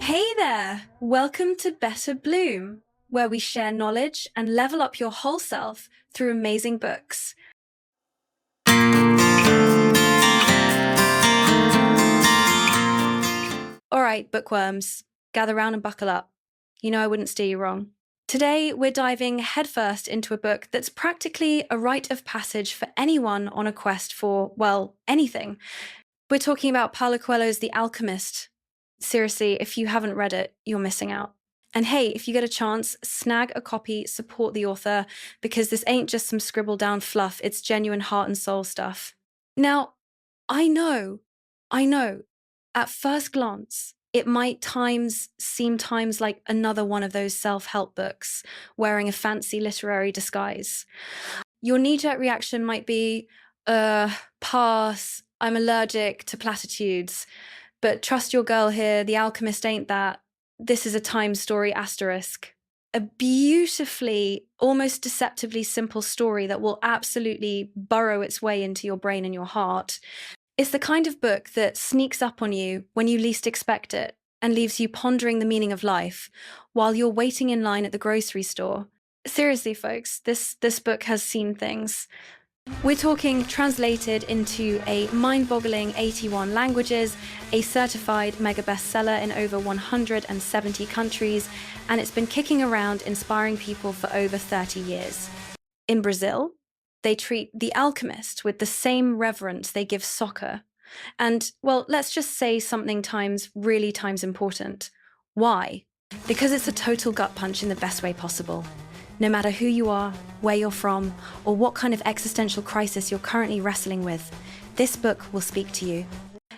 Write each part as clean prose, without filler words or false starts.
Hey there! Welcome to Better Bloom, where we share knowledge and level up your whole self through amazing books. All right, bookworms, gather round and buckle up. You know I wouldn't steer you wrong. Today, we're diving headfirst into a book that's practically a rite of passage for anyone on a quest for, well, anything. We're talking about Paulo Coelho's The Alchemist. Seriously, if you haven't read it, you're missing out. And hey, if you get a chance, snag a copy, support the author, because this ain't just some scribbled down fluff, it's genuine heart and soul stuff. Now, I know, at first glance, it might seem like another one of those self-help books, wearing a fancy literary disguise. Your knee-jerk reaction might be, pass, I'm allergic to platitudes. But trust your girl here, The Alchemist ain't that. This is a time story asterisk. A beautifully, almost deceptively simple story that will absolutely burrow its way into your brain and your heart. It's the kind of book that sneaks up on you when you least expect it and leaves you pondering the meaning of life while you're waiting in line at the grocery store. Seriously, folks, this book has seen things. We're talking translated into a mind-boggling 81 languages, a certified mega bestseller in over 170 countries, and it's been kicking around inspiring people for over 30 years. In Brazil, they treat The Alchemist with the same reverence they give soccer. And, well, let's just say something really times important. Why? Because it's a total gut punch in the best way possible. No matter who you are, where you're from, or what kind of existential crisis you're currently wrestling with, this book will speak to you.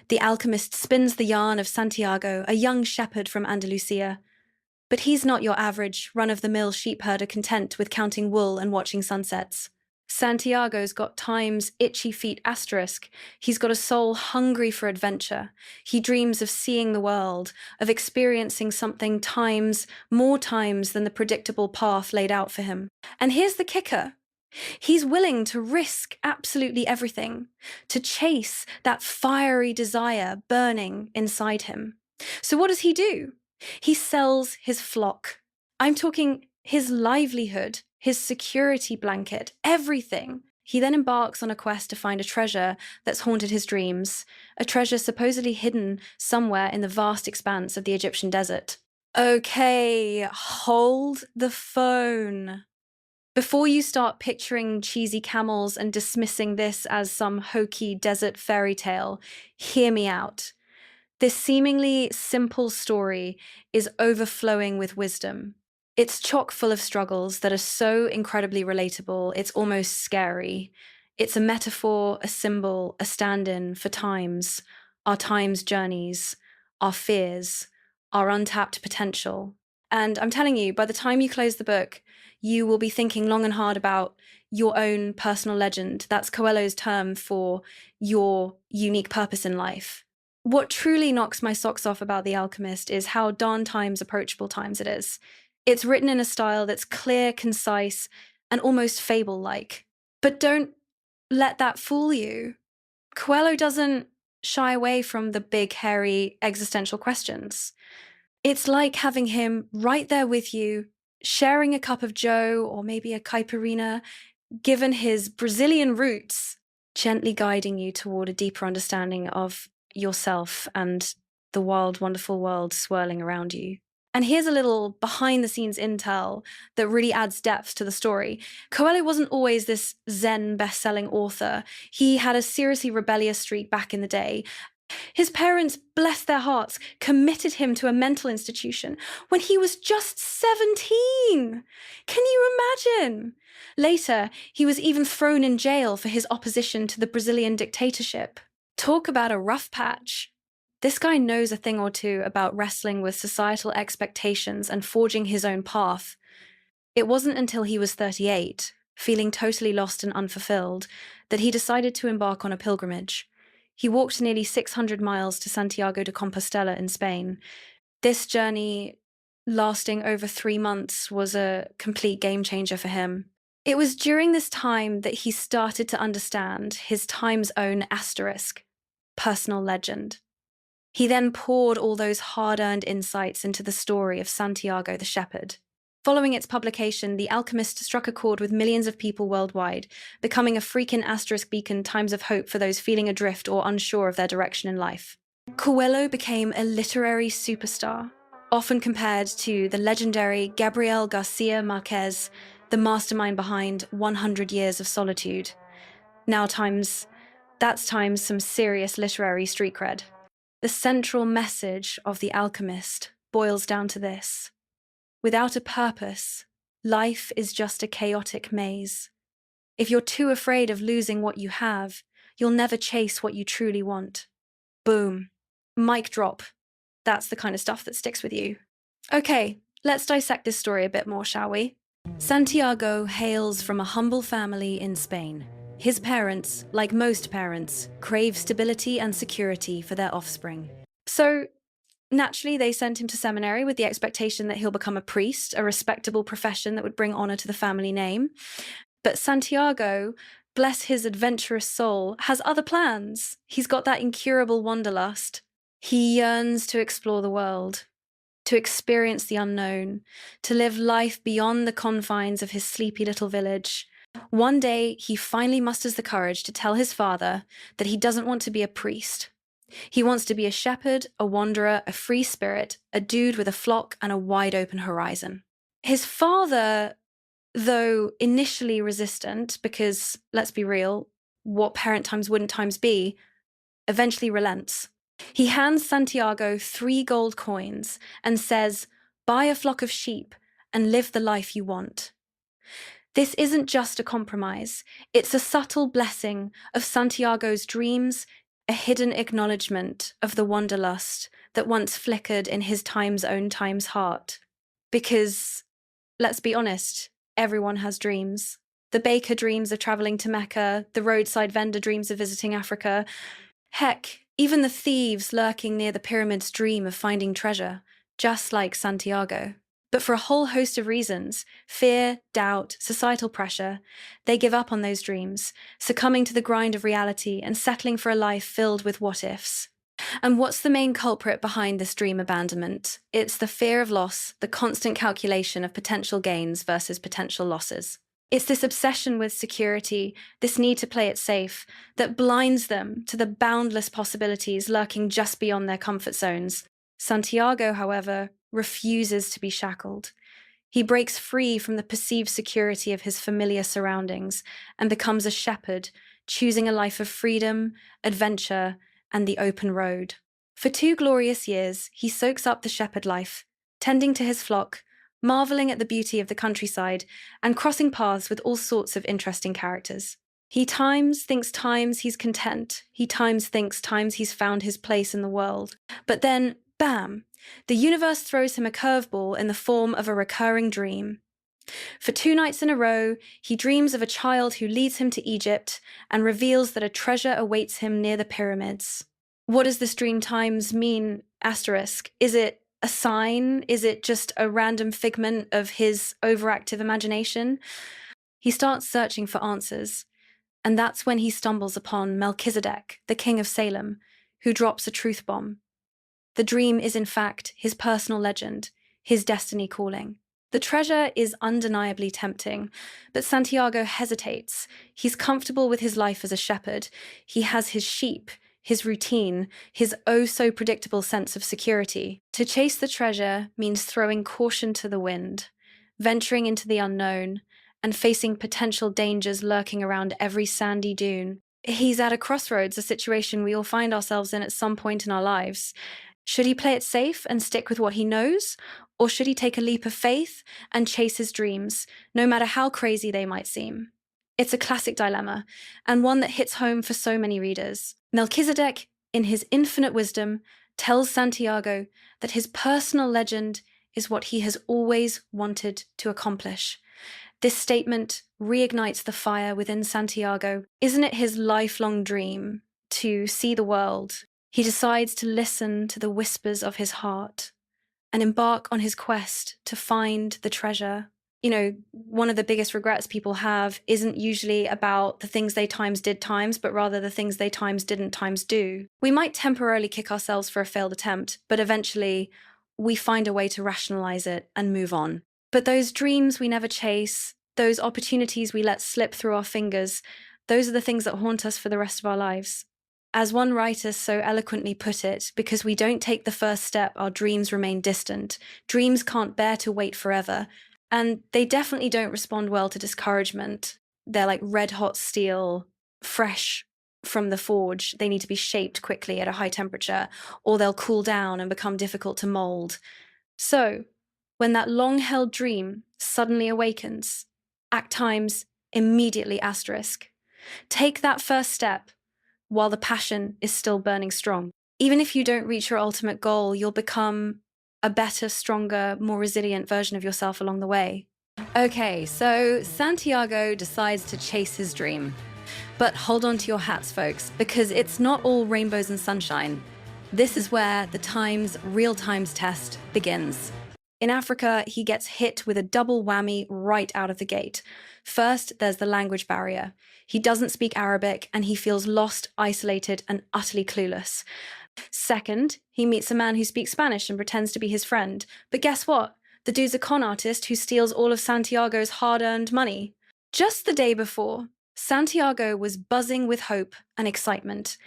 The Alchemist spins the yarn of Santiago, a young shepherd from Andalusia. But he's not your average, run-of-the-mill sheep herder content with counting wool and watching sunsets. Santiago's got time's itchy feet asterisk. He's got a soul hungry for adventure. He dreams of seeing the world, of experiencing something more times than the predictable path laid out for him. And here's the kicker. He's willing to risk absolutely everything, to chase that fiery desire burning inside him. So what does he do? He sells his flock. I'm talking his livelihood, his security blanket, everything. He then embarks on a quest to find a treasure that's haunted his dreams, a treasure supposedly hidden somewhere in the vast expanse of the Egyptian desert. Okay, hold the phone. Before you start picturing cheesy camels and dismissing this as some hokey desert fairy tale, hear me out. This seemingly simple story is overflowing with wisdom. It's chock full of struggles that are so incredibly relatable, it's almost scary. It's a metaphor, a symbol, a stand-in for our time's journeys, our fears, our untapped potential. And I'm telling you, by the time you close the book, you will be thinking long and hard about your own personal legend. That's Coelho's term for your unique purpose in life. What truly knocks my socks off about The Alchemist is how darn approachable times it is. It's written in a style that's clear, concise, and almost fable-like. But don't let that fool you. Coelho doesn't shy away from the big, hairy, existential questions. It's like having him right there with you, sharing a cup of joe or maybe a caipirinha, given his Brazilian roots, gently guiding you toward a deeper understanding of yourself and the wild, wonderful world swirling around you. And here's a little behind-the-scenes intel that really adds depth to the story. Coelho wasn't always this Zen best-selling author. He had a seriously rebellious streak back in the day. His parents, bless their hearts, committed him to a mental institution when he was just 17. Can you imagine? Later, he was even thrown in jail for his opposition to the Brazilian dictatorship. Talk about a rough patch. This guy knows a thing or two about wrestling with societal expectations and forging his own path. It wasn't until he was 38, feeling totally lost and unfulfilled, that he decided to embark on a pilgrimage. He walked nearly 600 miles to Santiago de Compostela in Spain. This journey, lasting over 3 months, was a complete game changer for him. It was during this time that he started to understand his time's own asterisk, personal legend. He then poured all those hard-earned insights into the story of Santiago the shepherd. Following its publication, The Alchemist struck a chord with millions of people worldwide, becoming a freaking asterisk beacon times of hope for those feeling adrift or unsure of their direction in life. Coelho became a literary superstar, often compared to the legendary Gabriel Garcia Marquez, the mastermind behind 100 Years of Solitude. That's times some serious literary street cred. The central message of The Alchemist boils down to this. Without a purpose, life is just a chaotic maze. If you're too afraid of losing what you have, you'll never chase what you truly want. Boom. Mic drop. That's the kind of stuff that sticks with you. Okay, let's dissect this story a bit more, shall we? Santiago hails from a humble family in Spain. His parents, like most parents, crave stability and security for their offspring. So, naturally, they sent him to seminary with the expectation that he'll become a priest, a respectable profession that would bring honor to the family name. But Santiago, bless his adventurous soul, has other plans. He's got that incurable wanderlust. He yearns to explore the world, to experience the unknown, to live life beyond the confines of his sleepy little village. One day, he finally musters the courage to tell his father that he doesn't want to be a priest. He wants to be a shepherd, a wanderer, a free spirit, a dude with a flock and a wide-open horizon. His father, though initially resistant, because, let's be real, what parent times wouldn't times be, eventually relents. He hands Santiago 3 gold coins and says, "Buy a flock of sheep and live the life you want." This isn't just a compromise, it's a subtle blessing of Santiago's dreams, a hidden acknowledgement of the wanderlust that once flickered in his time's heart. Because, let's be honest, everyone has dreams. The baker dreams of traveling to Mecca, the roadside vendor dreams of visiting Africa. Heck, even the thieves lurking near the pyramids dream of finding treasure, just like Santiago. But for a whole host of reasons, fear, doubt, societal pressure, they give up on those dreams, succumbing to the grind of reality and settling for a life filled with what-ifs. And what's the main culprit behind this dream abandonment? It's the fear of loss, the constant calculation of potential gains versus potential losses. It's this obsession with security, this need to play it safe, that blinds them to the boundless possibilities lurking just beyond their comfort zones. Santiago, however, refuses to be shackled. He breaks free from the perceived security of his familiar surroundings and becomes a shepherd, choosing a life of freedom, adventure, and the open road. For 2 glorious years, he soaks up the shepherd life, tending to his flock, marveling at the beauty of the countryside, and crossing paths with all sorts of interesting characters. He thinks he's content. He thinks he's found his place in the world. But then, bam! The universe throws him a curveball in the form of a recurring dream. For 2 nights in a row, he dreams of a child who leads him to Egypt and reveals that a treasure awaits him near the pyramids. What does this dream times mean? Asterisk. Is it a sign? Is it just a random figment of his overactive imagination? He starts searching for answers, and that's when he stumbles upon Melchizedek, the king of Salem, who drops a truth bomb. The dream is, in fact, his personal legend, his destiny calling. The treasure is undeniably tempting, but Santiago hesitates. He's comfortable with his life as a shepherd. He has his sheep, his routine, his oh-so-predictable sense of security. To chase the treasure means throwing caution to the wind, venturing into the unknown, and facing potential dangers lurking around every sandy dune. He's at a crossroads, a situation we all find ourselves in at some point in our lives. Should he play it safe and stick with what he knows? Or should he take a leap of faith and chase his dreams, no matter how crazy they might seem? It's a classic dilemma, and one that hits home for so many readers. Melchizedek, in his infinite wisdom, tells Santiago that his personal legend is what he has always wanted to accomplish. This statement reignites the fire within Santiago. Isn't it his lifelong dream to see the world? He decides to listen to the whispers of his heart and embark on his quest to find the treasure. One of the biggest regrets people have isn't usually about the things they times did times, but rather the things they times didn't times do. We might temporarily kick ourselves for a failed attempt, but eventually we find a way to rationalize it and move on. But those dreams we never chase, those opportunities we let slip through our fingers, those are the things that haunt us for the rest of our lives. As one writer so eloquently put it, because we don't take the first step, our dreams remain distant. Dreams can't bear to wait forever. And they definitely don't respond well to discouragement. They're like red-hot steel, fresh from the forge. They need to be shaped quickly at a high temperature, or they'll cool down and become difficult to mold. So, when that long-held dream suddenly awakens, act times immediately asterisk. Take that first step while the passion is still burning strong. Even if you don't reach your ultimate goal, you'll become a better, stronger, more resilient version of yourself along the way. Okay, so Santiago decides to chase his dream. But hold on to your hats, folks, because it's not all rainbows and sunshine. This is where the real times test begins. In Africa, he gets hit with a double whammy right out of the gate. First, there's the language barrier. He doesn't speak Arabic, and he feels lost, isolated, and utterly clueless. Second, he meets a man who speaks Spanish and pretends to be his friend. But guess what? The dude's a con artist who steals all of Santiago's hard-earned money. Just the day before, Santiago was buzzing with hope and excitement.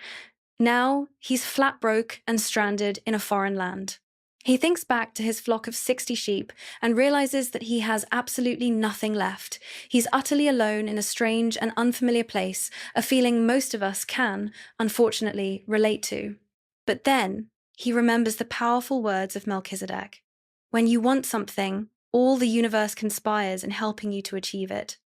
Now, he's flat broke and stranded in a foreign land. He thinks back to his flock of 60 sheep and realizes that he has absolutely nothing left. He's utterly alone in a strange and unfamiliar place, a feeling most of us can, unfortunately, relate to. But then he remembers the powerful words of Melchizedek. When you want something, all the universe conspires in helping you to achieve it.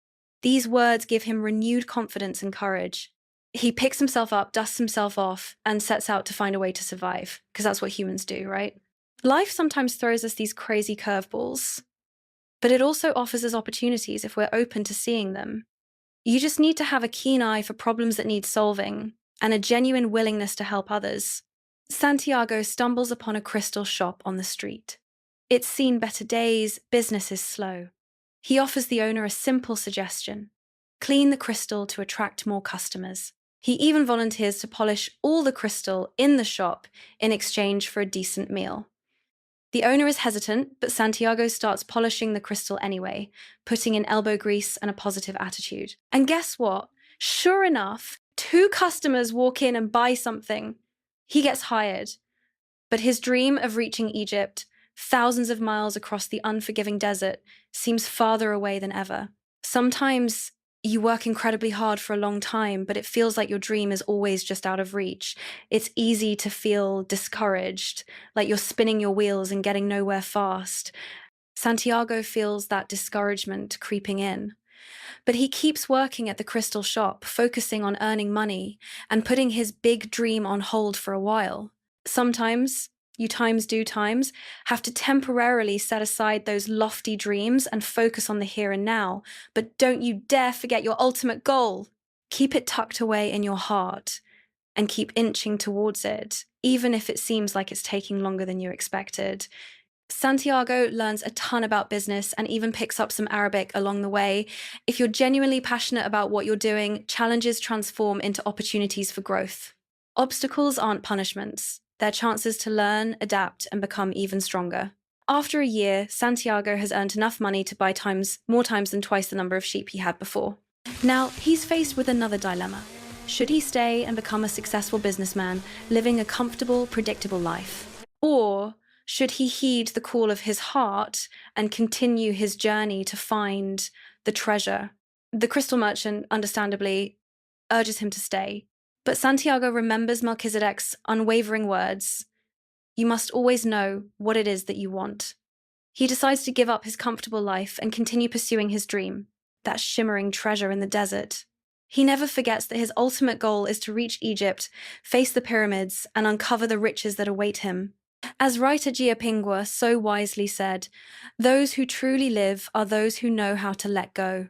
These words give him renewed confidence and courage. He picks himself up, dusts himself off, and sets out to find a way to survive, because that's what humans do, right? Life sometimes throws us these crazy curveballs, but it also offers us opportunities if we're open to seeing them. You just need to have a keen eye for problems that need solving and a genuine willingness to help others. Santiago stumbles upon a crystal shop on the street. It's seen better days, business is slow. He offers the owner a simple suggestion: clean the crystal to attract more customers. He even volunteers to polish all the crystal in the shop in exchange for a decent meal. The owner is hesitant, but Santiago starts polishing the crystal anyway, putting in elbow grease and a positive attitude. And guess what? Sure enough, 2 customers walk in and buy something. He gets hired. But his dream of reaching Egypt, thousands of miles across the unforgiving desert, seems farther away than ever. Sometimes you work incredibly hard for a long time, but it feels like your dream is always just out of reach. It's easy to feel discouraged, like you're spinning your wheels and getting nowhere fast. Santiago feels that discouragement creeping in. But he keeps working at the crystal shop, focusing on earning money and putting his big dream on hold for a while. Sometimes you have to temporarily set aside those lofty dreams and focus on the here and now. But don't you dare forget your ultimate goal. Keep it tucked away in your heart and keep inching towards it, even if it seems like it's taking longer than you expected. Santiago learns a ton about business and even picks up some Arabic along the way. If you're genuinely passionate about what you're doing, challenges transform into opportunities for growth. Obstacles aren't punishments. They're chances to learn, adapt, and become even stronger. After a year, Santiago has earned enough money to buy more times than twice the number of sheep he had before. Now, he's faced with another dilemma. Should he stay and become a successful businessman, living a comfortable, predictable life? Or should he heed the call of his heart and continue his journey to find the treasure? The crystal merchant, understandably, urges him to stay. But Santiago remembers Melchizedek's unwavering words: you must always know what it is that you want. He decides to give up his comfortable life and continue pursuing his dream, that shimmering treasure in the desert. He never forgets that his ultimate goal is to reach Egypt, face the pyramids, and uncover the riches that await him. As writer Giapingua so wisely said, those who truly live are those who know how to let go.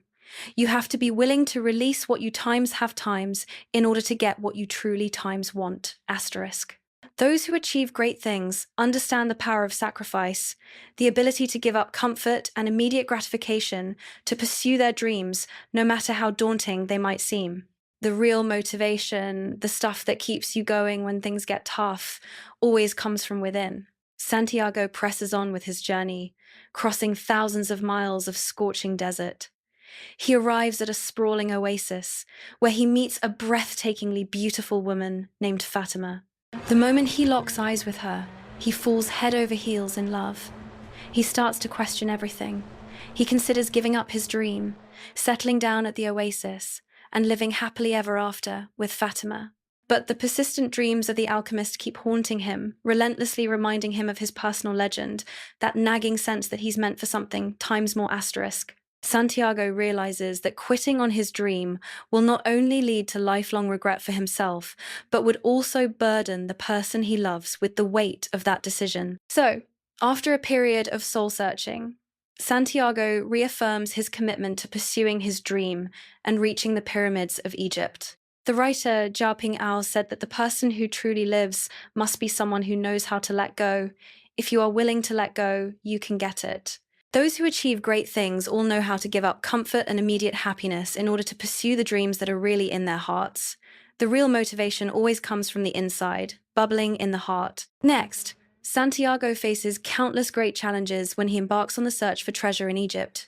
You have to be willing to release what you times have times in order to get what you truly times want. *. Those who achieve great things understand the power of sacrifice, the ability to give up comfort and immediate gratification to pursue their dreams, no matter how daunting they might seem. The real motivation, the stuff that keeps you going when things get tough, always comes from within. Santiago presses on with his journey, crossing thousands of miles of scorching desert. He arrives at a sprawling oasis, where he meets a breathtakingly beautiful woman named Fatima. The moment he locks eyes with her, he falls head over heels in love. He starts to question everything. He considers giving up his dream, settling down at the oasis, and living happily ever after with Fatima. But the persistent dreams of the alchemist keep haunting him, relentlessly reminding him of his personal legend, that nagging sense that he's meant for something times more asterisk. Santiago realizes that quitting on his dream will not only lead to lifelong regret for himself, but would also burden the person he loves with the weight of that decision. So, after a period of soul-searching, Santiago reaffirms his commitment to pursuing his dream and reaching the pyramids of Egypt. The writer Zhao Ping'ao said that the person who truly lives must be someone who knows how to let go. If you are willing to let go, you can get it. Those who achieve great things all know how to give up comfort and immediate happiness in order to pursue the dreams that are really in their hearts. The real motivation always comes from the inside, bubbling in the heart. Next, Santiago faces countless great challenges when he embarks on the search for treasure in Egypt.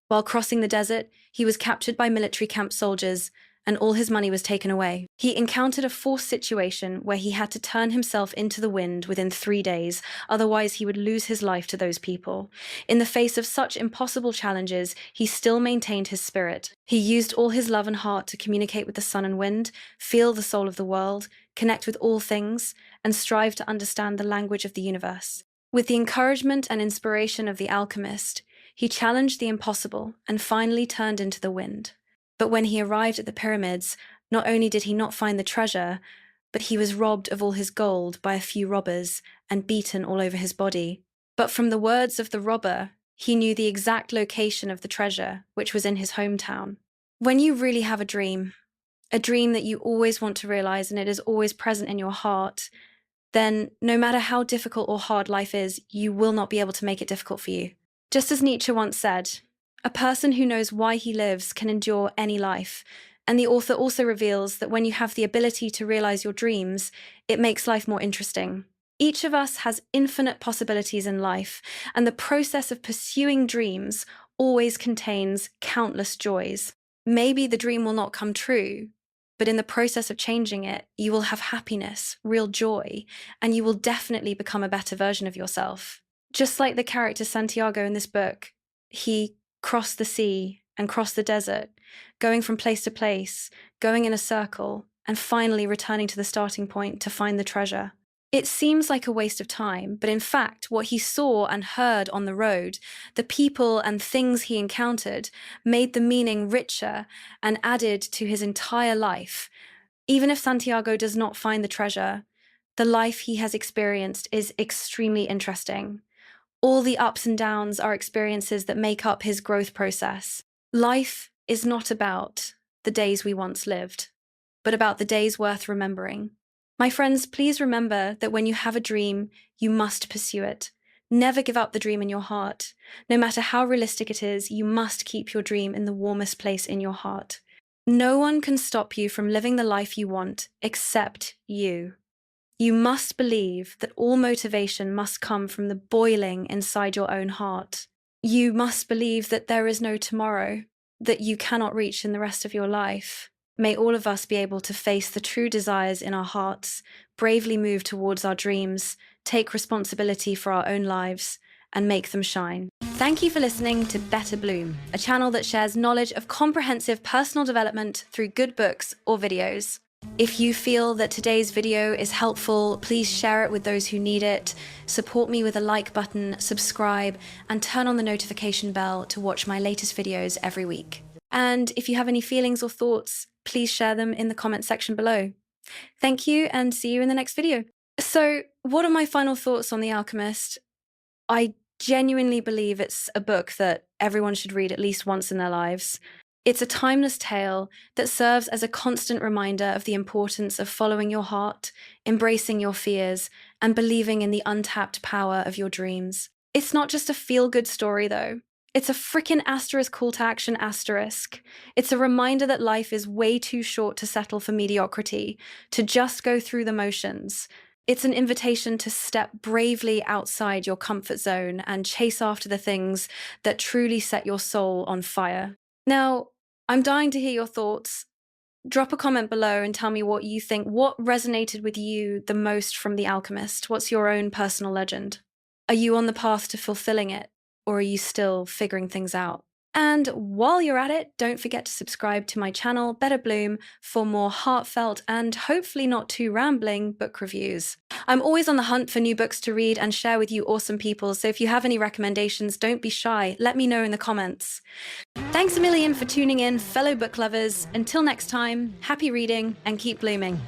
While crossing the desert, he was captured by military camp soldiers, and all his money was taken away. He encountered a forced situation where he had to turn himself into the wind within 3 days, otherwise he would lose his life to those people. In the face of such impossible challenges, he still maintained his spirit. He used all his love and heart to communicate with the sun and wind, feel the soul of the world, connect with all things, and strive to understand the language of the universe. With the encouragement and inspiration of the alchemist, he challenged the impossible and finally turned into the wind. But when he arrived at the pyramids, not only did he not find the treasure, but he was robbed of all his gold by a few robbers and beaten all over his body. But from the words of the robber, he knew the exact location of the treasure, which was in his hometown. When you really have a dream that you always want to realize and it is always present in your heart, then no matter how difficult or hard life is, you will not be able to make it difficult for you. Just as Nietzsche once said, a person who knows why he lives can endure any life. And the author also reveals that when you have the ability to realize your dreams, it makes life more interesting. Each of us has infinite possibilities in life, and the process of pursuing dreams always contains countless joys. Maybe the dream will not come true, but in the process of changing it, you will have happiness, real joy, and you will definitely become a better version of yourself. Just like the character Santiago in this book, he crossed the sea and crossed the desert, going from place to place, going in a circle, and finally returning to the starting point to find the treasure. It seems like a waste of time, but in fact, what he saw and heard on the road, the people and things he encountered, made the meaning richer and added to his entire life. Even if Santiago does not find the treasure, the life he has experienced is extremely interesting. All the ups and downs are experiences that make up his growth process. Life is not about the days we once lived, but about the days worth remembering. My friends, please remember that when you have a dream, you must pursue it. Never give up the dream in your heart. No matter how realistic it is, you must keep your dream in the warmest place in your heart. No one can stop you from living the life you want except you. You must believe that all motivation must come from the boiling inside your own heart. You must believe that there is no tomorrow, that you cannot reach in the rest of your life. May all of us be able to face the true desires in our hearts, bravely move towards our dreams, take responsibility for our own lives, and make them shine. Thank you for listening to Better Bloom, a channel that shares knowledge of comprehensive personal development through good books or videos. If you feel that today's video is helpful, please share it with those who need it. Support me with a like button, subscribe, and turn on the notification bell to watch my latest videos every week. And if you have any feelings or thoughts, please share them in the comment section below. Thank you, and see you in the next video. So, what are my final thoughts on The Alchemist? I genuinely believe it's a book that everyone should read at least once in their lives. It's a timeless tale that serves as a constant reminder of the importance of following your heart, embracing your fears, and believing in the untapped power of your dreams. It's not just a feel-good story, though. It's a freaking asterisk call to action asterisk. It's a reminder that life is way too short to settle for mediocrity, to just go through the motions. It's an invitation to step bravely outside your comfort zone and chase after the things that truly set your soul on fire. Now, I'm dying to hear your thoughts. Drop a comment below and tell me what you think. What resonated with you the most from The Alchemist? What's your own personal legend? Are you on the path to fulfilling it, or are you still figuring things out? And while you're at it, don't forget to subscribe to my channel, Better Bloom, for more heartfelt and hopefully not too rambling book reviews. I'm always on the hunt for new books to read and share with you awesome people, so if you have any recommendations, don't be shy. Let me know in the comments. Thanks a million for tuning in, fellow book lovers. Until next time, happy reading and keep blooming.